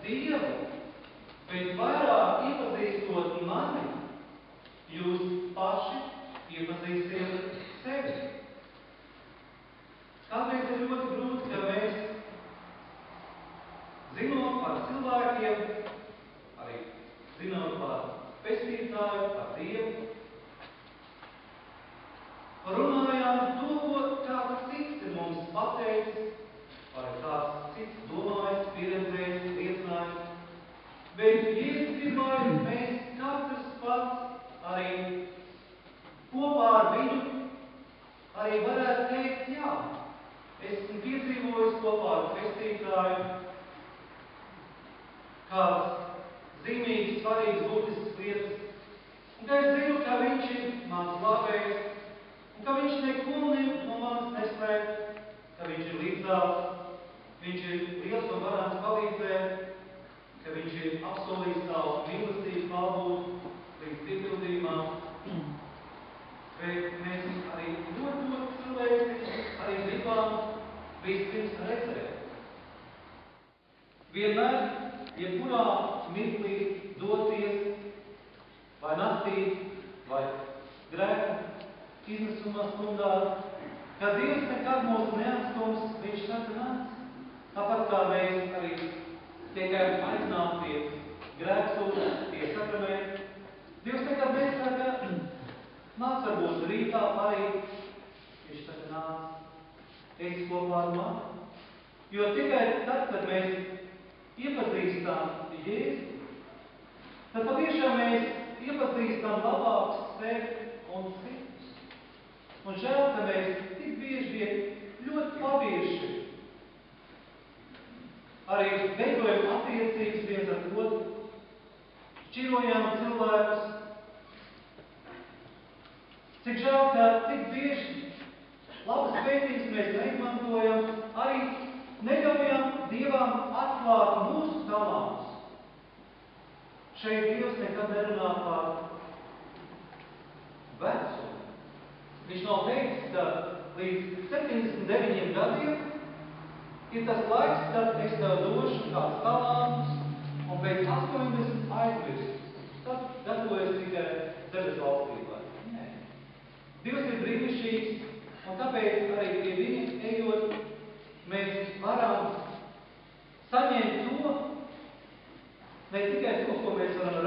Dievu, bet vairāk iepazīstot mani, jūs paši iepazīsiet sevi. Kādreiz ir ļoti grūti, ka mēs, zinot par cilvēkiem, arī zinot par pestītāju, par Dievu, runājām to, ko kāds cits ir mums pateicis, vai kāds cits domājis, pieredzējis, liecinājis. Bet Jēzus grib, lai mēs katrs pats arī kopā ar viņu arī varētu teikt, jā, esmu piedzīvojis kopā ar pestītāju kādas zīmīgas, svarīgas, būtiskas lietas, un ka es zinu, ka viņš ir mans labējs, un ka viņš neko no manis neslēp, ka viņš ir līdzās, viņš ir liels un varants palīdzēt, ka viņš ir apsolījis savu mīlestību pavūt līdz piepildījumā. Bet mēs arī ļoti cilvēki arī gribam vispirms redzēt. Vienmēr, jebkurā mirklī doties vai naktī, vai grēku izmisumā stundā, ka Dievs nekad mūs neatstums, viņš saka, nāc. Tāpat kā mēs arī tiekam aicināti pie grēksūdas, pie sakramenta, Dievs nekad nesaka, nāc varbūt rītā arī, viņš saka, nāc, esi kopā ar mani. Jo tikai tad, kad mēs iepazīstam Jēzu, tad patiešām mēs iepazīstam labāk sevi un citus. Un žēl, ka mēs tik bieži vien ļoti pabieži arī veidojam attiecības viens ar otru, šķirojam cilvēkus. Cik žēl, ka tik bieži labas svētības mēs neizmantojam, arī neļaujam Dievam atklāt mūsu talantus. Šeit Dievs nekad nerunā par vecumu. Viņš nav teicis, ka līdz 79 gadiem ir tas laiks, kad es tev došu kāds talantus, un pēc 80 aizmirst. Tad gatavojas tikai debes valstībai. Nē. Dievs ir brīnišķīgs, un tāpēc arī pie viņa ejot, mēs varam saņemt to, ne tikai to, ko mēs varam